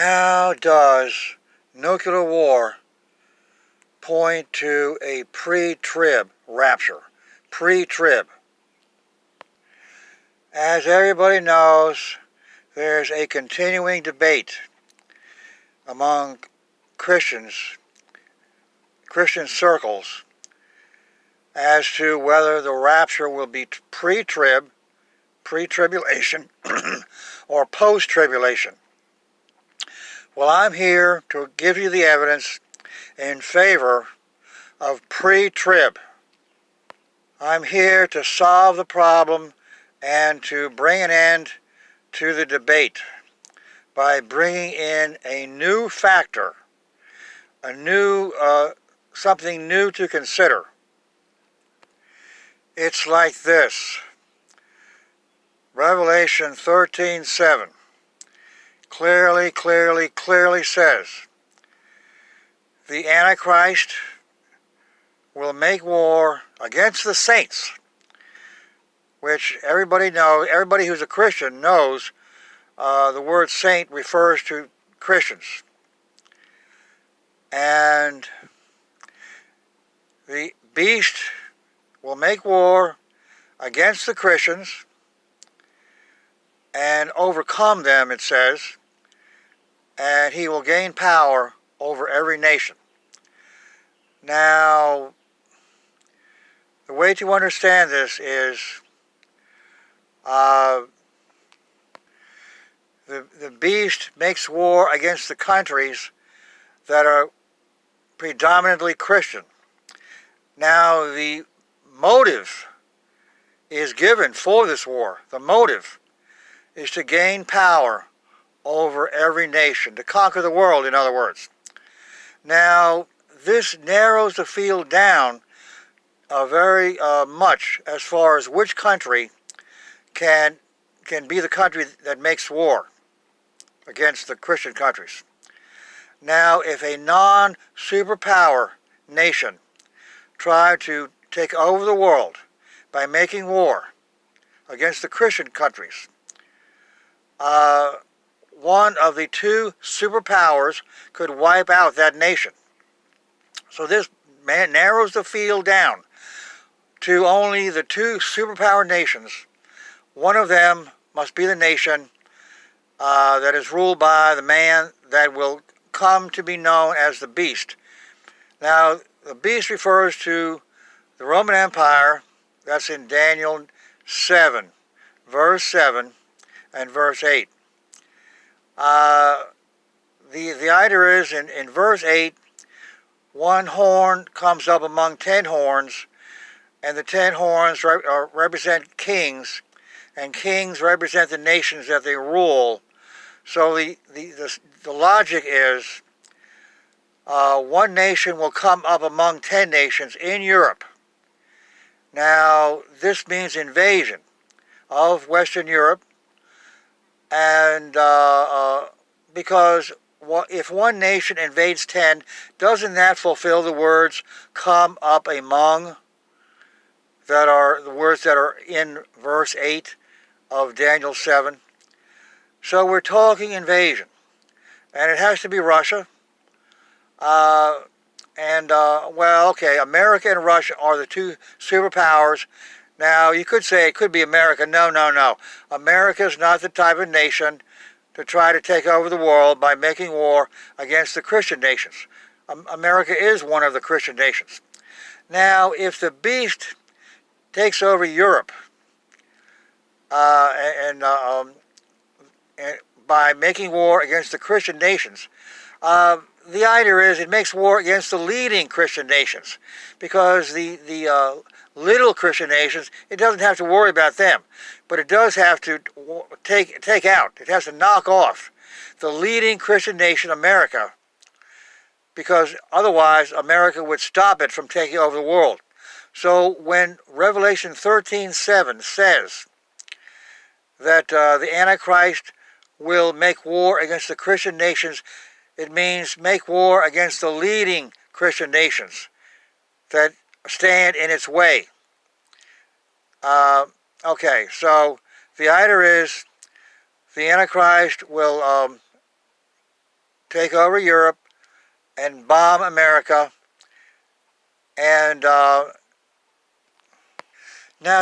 How does nuclear war point to a pre-trib rapture? Pre-trib. As everybody knows, there's a continuing debate among Christian circles as to whether the rapture will be pre-tribulation, or post-tribulation. Well, I'm here to give you the evidence in favor of pre-trib. I'm here to solve the problem and to bring an end to the debate by bringing in a new factor, something new to consider. It's like this. Revelation 13:7 clearly says the Antichrist will make war against the saints, which everybody who's a Christian knows the word saint refers to Christians. And the beast will make war against the Christians and overcome them, it says, and he will gain power over every nation. Now, the way to understand this is the beast makes war against the countries that are predominantly Christian. Now, the motive is given for this war. The motive is to gain power over every nation, to conquer the world, in other words. Now, this narrows the field down very much as far as which country can be the country that makes war against the Christian countries. Now, if a non-superpower nation tried to take over the world by making war against the Christian countries, one of the two superpowers could wipe out that nation. So this narrows the field down to only the two superpower nations. One of them must be the nation that is ruled by the man that will come to be known as the beast. Now, the beast refers to the Roman Empire. That's in Daniel 7, verse 7 and verse 8. The idea is in verse 8, one horn comes up among 10 horns, and the 10 horns represent kings, and kings represent the nations that they rule. So the logic is one nation will come up among 10 nations in Europe. Now, this means invasion of Western Europe, and because if one nation invades 10, doesn't that fulfill the words "come up among"? That are the words that are in verse 8 of Daniel 7. So we're talking invasion, and it has to be Russia. America and Russia are the two superpowers. Now, you could say it could be America. No. America is not the type of nation to try to take over the world by making war against the Christian nations. America is one of the Christian nations. Now, if the beast takes over Europe and by making war against the Christian nations, the idea is it makes war against the leading Christian nations, because the little Christian nations, it doesn't have to worry about them, but it does have to take out, it has to knock off the leading Christian nation, America, because otherwise America would stop it from taking over the world. So when Revelation 13:7 says that the Antichrist will make war against the Christian nations, it means make war against the leading Christian nations that stand in its way. Okay, so the idea is the Antichrist will take over Europe and bomb America. And now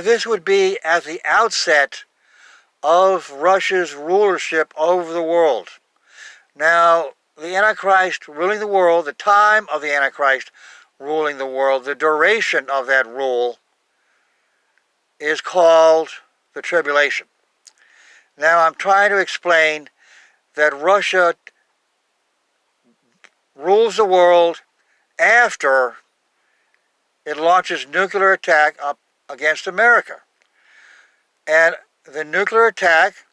this would be at the outset of Russia's rulership over the world. Now, the Antichrist ruling the world, the time of the Antichrist ruling the world, the duration of that rule is called the tribulation. Now, I'm trying to explain that Russia rules the world after it launches nuclear attack up against America. And the nuclear attack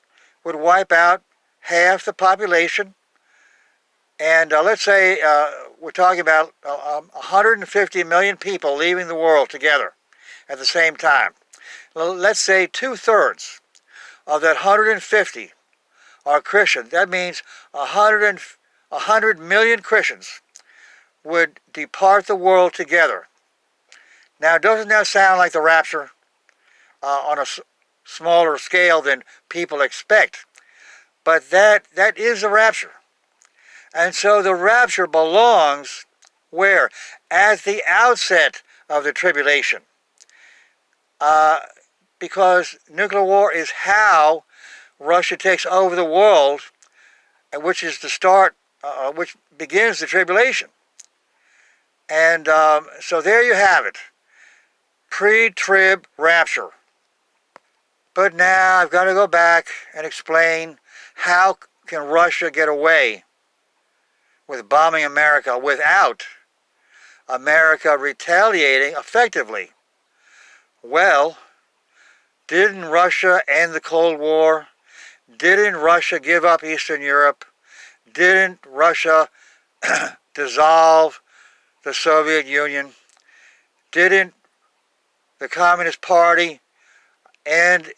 would wipe out half the population. And let's say we're talking about 150 million people leaving the world together at the same time. Let's say 2/3 of that 150 are Christians. That means 100 million Christians would depart the world together. Now, doesn't that sound like the rapture on a smaller scale than people expect? But that is the rapture. And so the rapture belongs where? At the outset of the tribulation. Because nuclear war is how Russia takes over the world, which is the start, which begins the tribulation. And so there you have it. Pre-trib rapture. But now I've got to go back and explain how can Russia get away with bombing America without America retaliating effectively. Well, didn't Russia end the Cold War? Didn't Russia give up Eastern Europe? Didn't Russia dissolve the Soviet Union? Didn't the Communist Party end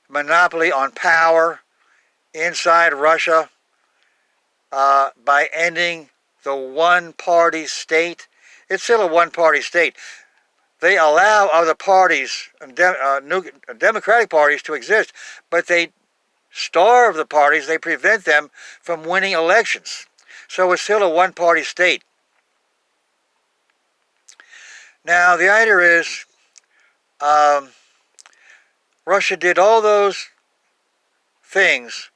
monopoly on power inside Russia by ending the one-party state? It's still a one-party state. They allow other parties, democratic parties, to exist, but they starve the parties. They prevent them from winning elections. So it's still a one-party state. Now, the idea is Russia did all those things,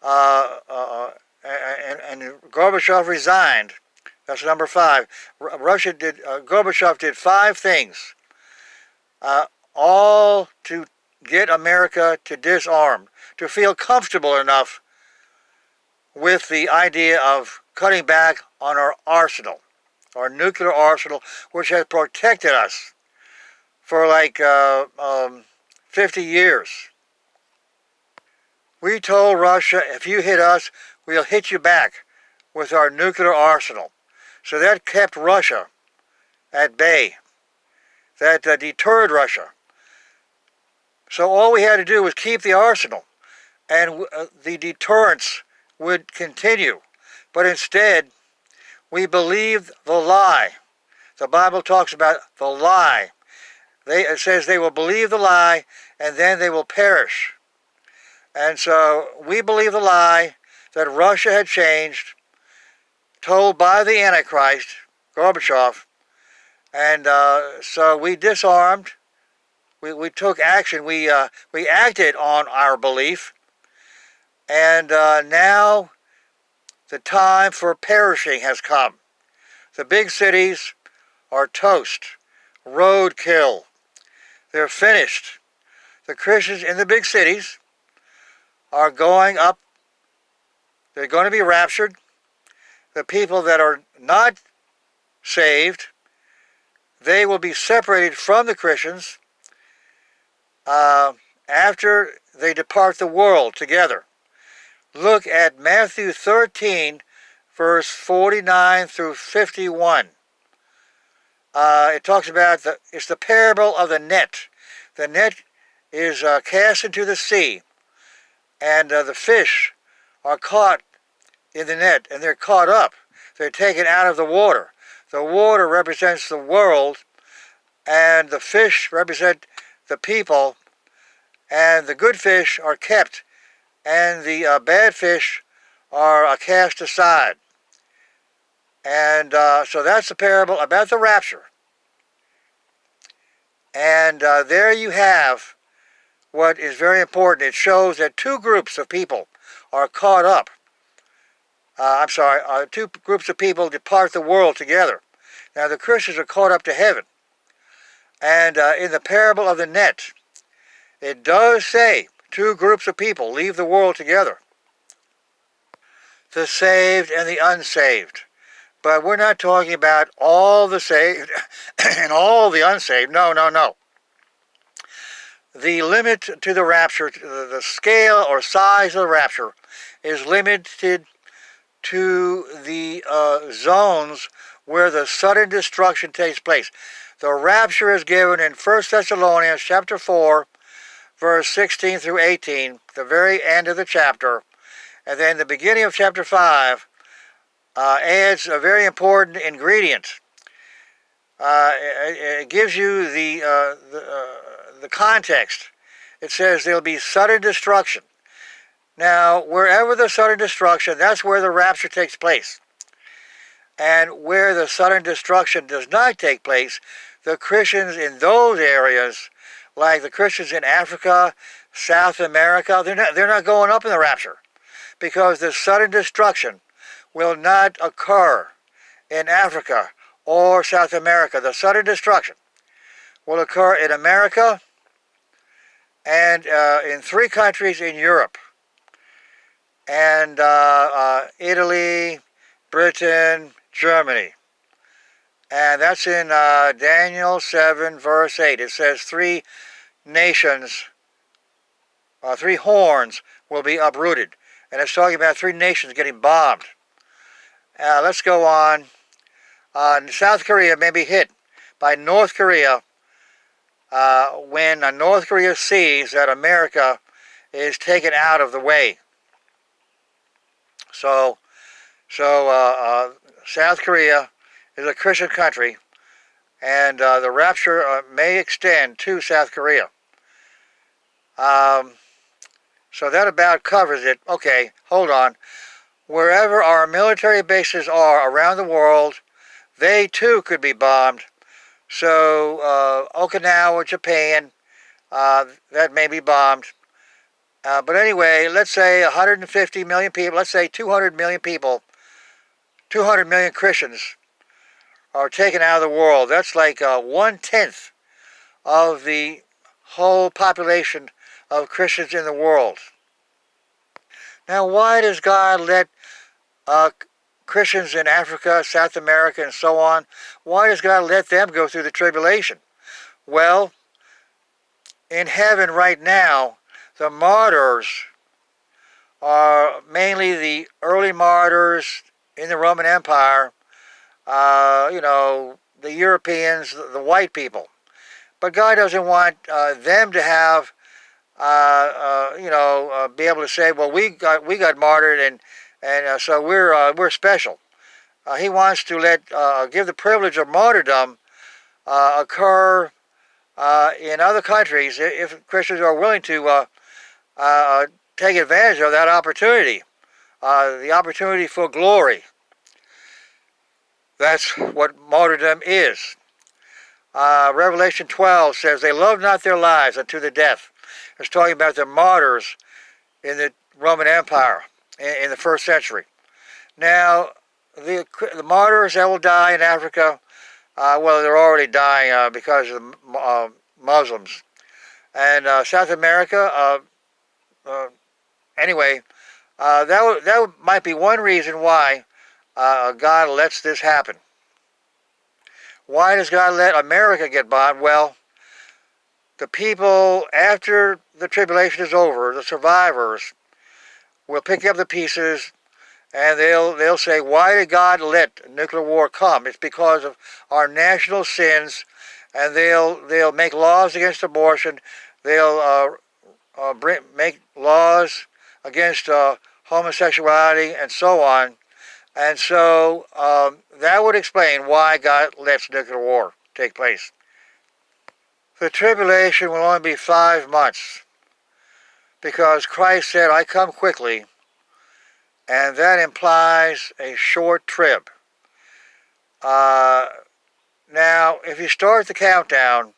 and Gorbachev resigned. That's number 5. Gorbachev did 5 things, all to get America to disarm, to feel comfortable enough with the idea of cutting back on our arsenal, our nuclear arsenal, which has protected us for like 50 years. We told Russia, if you hit us, we'll hit you back with our nuclear arsenal. So that kept Russia at bay. That deterred Russia. So all we had to do was keep the arsenal, and the deterrence would continue. But instead, we believed the lie. The Bible talks about the lie. It says they will believe the lie, and then they will perish. And so we believe the lie that Russia had changed, told by the Antichrist, Gorbachev, and so we disarmed. We took action. We acted on our belief, and now the time for perishing has come. The big cities are toast, roadkill. They're finished. The Christians in the big cities are going up. They're going to be raptured. The people that are not saved, they will be separated from the Christians after they depart the world together. Look at Matthew 13, verse 49 through 51. It talks about, it's the parable of the net. The net is cast into the sea, and the fish are caught in the net, and they're caught up. They're taken out of the water. The water represents the world, and the fish represent the people, and the good fish are kept, and the bad fish are cast aside. And so that's the parable about the rapture. And there you have what is very important. It shows that two groups of people are caught up. Two groups of people depart the world together. Now the Christians are caught up to heaven. And in the parable of the net, it does say two groups of people leave the world together. The saved and the unsaved. But we're not talking about all the saved and all the unsaved. No, no, no. The limit to the rapture, the scale or size of the rapture, is limited to the zones where the sudden destruction takes place. The rapture is given in 1 Thessalonians chapter 4, verse 16 through 18, the very end of the chapter. And then the beginning of chapter 5 adds a very important ingredient. It gives you the context. It says there'll be sudden destruction. Now, wherever the sudden destruction, that's where the rapture takes place. And where the sudden destruction does not take place, the Christians in those areas, like the Christians in Africa, South America, they're not going up in the rapture, because the sudden destruction will not occur in Africa or South America. The sudden destruction will occur in America and in 3 countries in Europe, and Italy, Britain, Germany. And that's in Daniel 7, verse 8. It says 3 nations, 3 horns will be uprooted. And it's talking about 3 nations getting bombed. Let's go on. South Korea may be hit by North Korea when North Korea sees that America is taken out of the way. So South Korea is a Christian country, and the rapture may extend to South Korea. So that about covers it. Okay, hold on. Wherever our military bases are around the world, they too could be bombed. So Okinawa, Japan, that may be bombed. But anyway, let's say 150 million people, let's say 200 million people, 200 million Christians are taken out of the world. That's like 1/10 of the whole population of Christians in the world. Now, why does God let Christians in Africa, South America, and so on, why does God let them go through the tribulation? Well, in heaven right now, the martyrs are mainly the early martyrs in the Roman Empire, the Europeans, the white people. But God doesn't want them to have, be able to say, well, we got martyred, and so we're special. He wants to give the privilege of martyrdom occur in other countries if Christians are willing to take advantage of that opportunity, the opportunity for glory. That's what martyrdom is. Revelation 12 says, they loved not their lives unto the death. It's talking about the martyrs in the Roman Empire in the 1st century. Now, the martyrs that will die in Africa, well, they're already dying because of the Muslims. And South America, anyway, that might be one reason why God lets this happen. Why does God let America get bombed? Well, the people, after the tribulation is over, the survivors, will pick up the pieces, and they'll say, why did God let nuclear war come? It's because of our national sins, and they'll make laws against abortion. They'll make laws against homosexuality and so on. And so that would explain why God lets nuclear war take place. The tribulation will only be 5 months, because Christ said, I come quickly, and that implies a short trib. Now, if you start the countdown,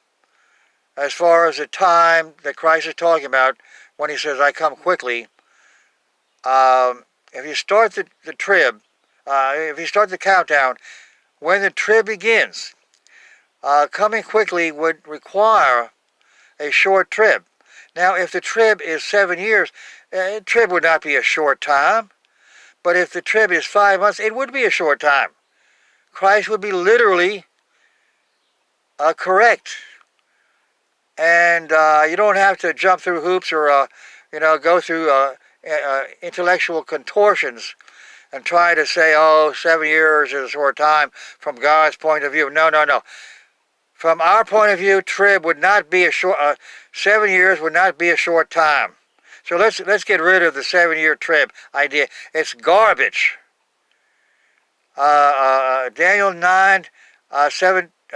as far as the time that Christ is talking about when he says, I come quickly, if you start the trib, if you start the countdown, when the trib begins, coming quickly would require a short trib. Now, if the trib is 7 years, trib would not be a short time. But if the trib is 5 months, it would be a short time. Christ would be literally correct. And you don't have to jump through hoops or, go through intellectual contortions and try to say, 7 years is a short time from God's point of view. No, no, no. From our point of view, trib would not be a short, 7 years would not be a short time. So let's get rid of the 7-year trib idea. It's garbage. Daniel 9,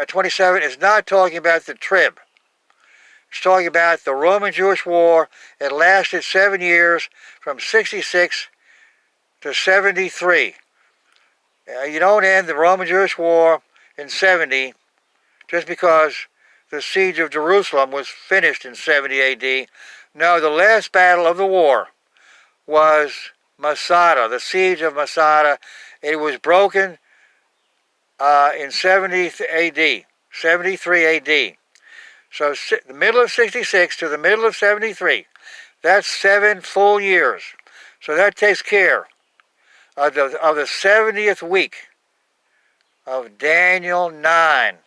27 is not talking about the trib. It's talking about the Roman-Jewish War. It lasted 7 years, from 66 to 73. You don't end the Roman-Jewish War in 70 just because the siege of Jerusalem was finished in 70 A.D. No, the last battle of the war was Masada, the siege of Masada. It was broken in 70 A.D., 73 A.D. So the middle of 66 to the middle of 73, that's 7 full years. So that takes care of the 70th week of Daniel 9,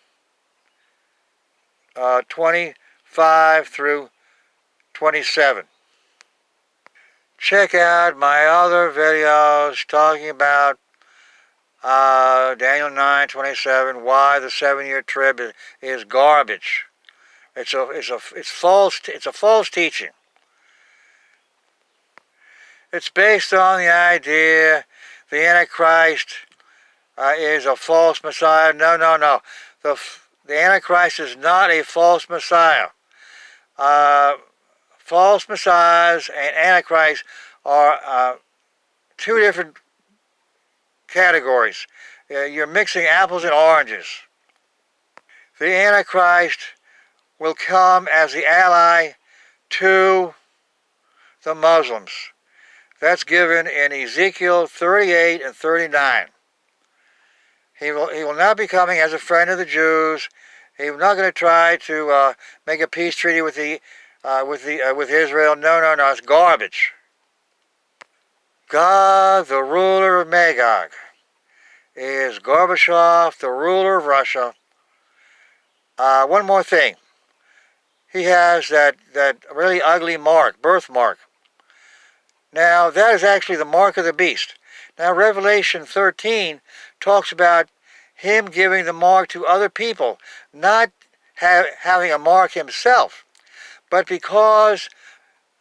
25 through 27. Check out my other videos talking about Daniel 9:27. Why the 7-year trib is garbage. It's a false teaching. It's based on the idea the Antichrist is a false Messiah. No, no, no. The Antichrist is not a false Messiah. False messiahs and Antichrist are two different categories. You're mixing apples and oranges. The Antichrist will come as the ally to the Muslims. That's given in Ezekiel 38 and 39. He will not be coming as a friend of the Jews. He's not going to try to make a peace treaty with Israel. No, no, no. It's garbage. Gog, the ruler of Magog, is Gorbachev, the ruler of Russia. One more thing. He has that really ugly mark, birthmark. Now, that is actually the mark of the beast. Now, Revelation 13 talks about him giving the mark to other people, not having a mark himself, but because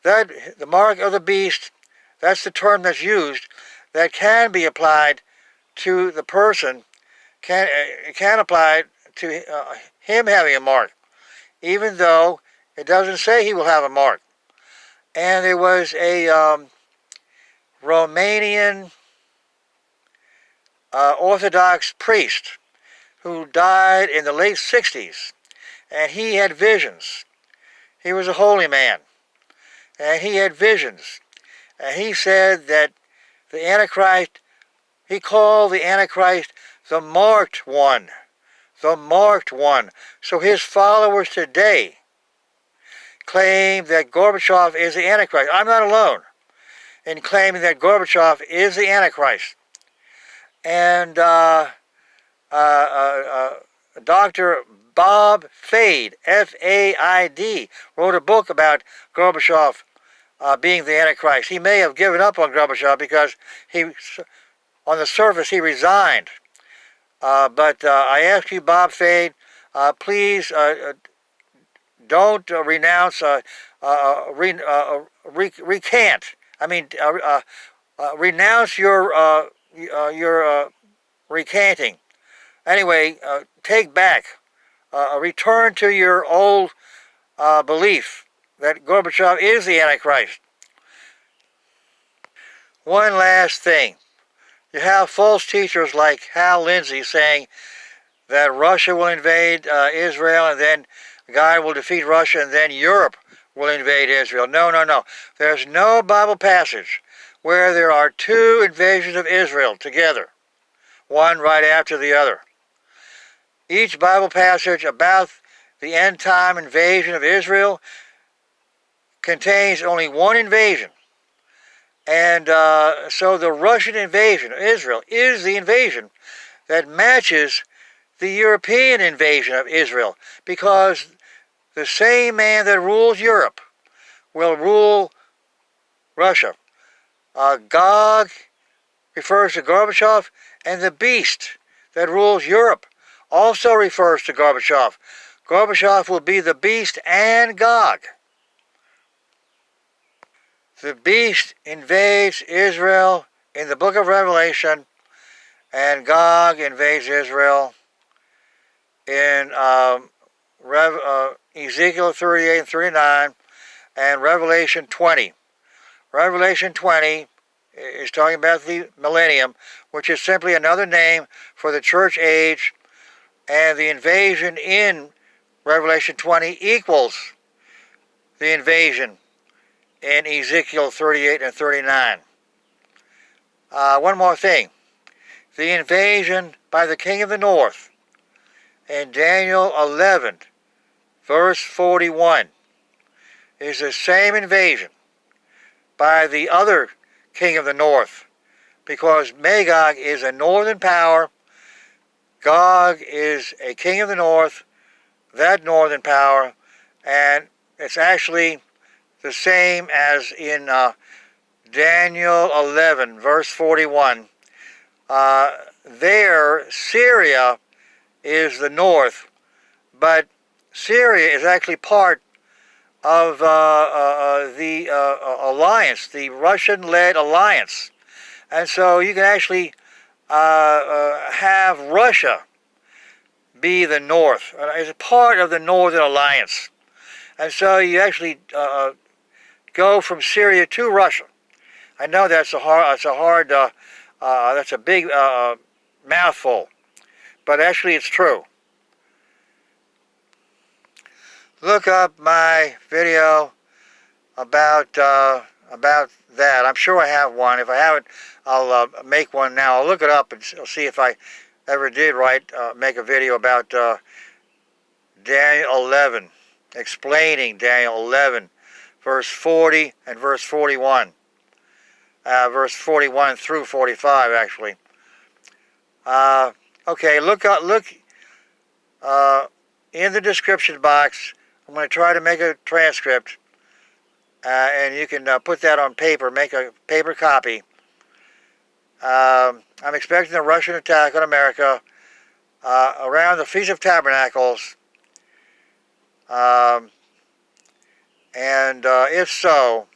the mark of the beast, that's the term that's used, that can be applied to the person, can apply to him having a mark, even though it doesn't say he will have a mark. And there was a Romanian Orthodox priest who died in the late 60s, and he had visions. He was a holy man, and he had visions. And he said that the Antichrist, he called the Antichrist the marked one. The marked one. So his followers today claim that Gorbachev is the Antichrist. I'm not alone in claiming that Gorbachev is the Antichrist. And Dr. Bob Fade, F-A-I-D, wrote a book about Gorbachev being the Antichrist. He may have given up on Gorbachev because on the surface, he resigned. But I ask you, Bob Fade, please don't renounce, recant. I mean, renounce your recanting. Anyway, take back, return to your old belief that Gorbachev is the Antichrist. One last thing. You have false teachers like Hal Lindsey saying that Russia will invade Israel, and then God will defeat Russia, and then Europe will invade Israel. No, no, no. There's no Bible passage where there are two invasions of Israel together, one right after the other. Each Bible passage about the end-time invasion of Israel contains only one invasion. And so the Russian invasion of Israel is the invasion that matches the European invasion of Israel, because the same man that rules Europe will rule Russia. Gog refers to Gorbachev, and the beast that rules Europe also refers to Gorbachev. Gorbachev will be the beast and Gog. The beast invades Israel in the book of Revelation, and Gog invades Israel in Ezekiel 38 and 39 and Revelation 20. Revelation 20 is talking about the millennium, which is simply another name for the church age, and the invasion in Revelation 20 equals the invasion in Ezekiel 38 and 39. One more thing. The invasion by the king of the north in Daniel 11, verse 41, is the same invasion by the other king of the north, because Magog is a northern power, Gog is a king of the north, that northern power, and it's actually the same as in Daniel 11, verse 41. There, Syria is the north, but Syria is actually part of the alliance, the Russian-led alliance. And so you can actually have Russia be the north, as a part of the Northern Alliance. And so you actually go from Syria to Russia. I know that's that's a big mouthful, but actually it's true. Look up my video about that. I'm sure I have one. If I haven't, I'll make one now. I'll look it up and see if I ever did make a video about Daniel 11, explaining Daniel 11, verse 40 and verse 41. Verse 41 through 45, actually. Okay, look in the description box. I'm going to try to make a transcript, and you can put that on paper, make a paper copy. I'm expecting a Russian attack on America around the Feast of Tabernacles, and if so,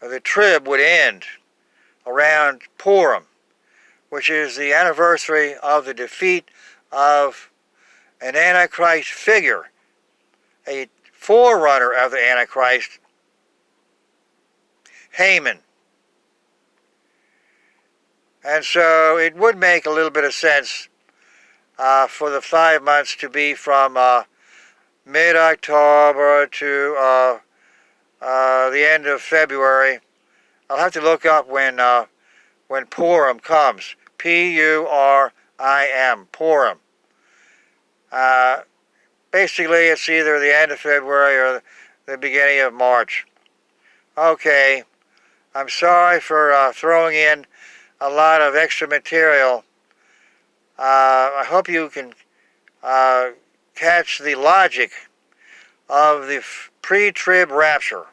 the trib would end around Purim, which is the anniversary of the defeat of an Antichrist figure, a forerunner of the Antichrist, Haman. And so it would make a little bit of sense for the 5 months to be from mid-October to the end of February. I'll have to look up when Purim comes. P-U-R-I-M, Purim. Basically, it's either the end of February or the beginning of March. Okay, I'm sorry for throwing in a lot of extra material. I hope you can catch the logic of the pre-trib rapture.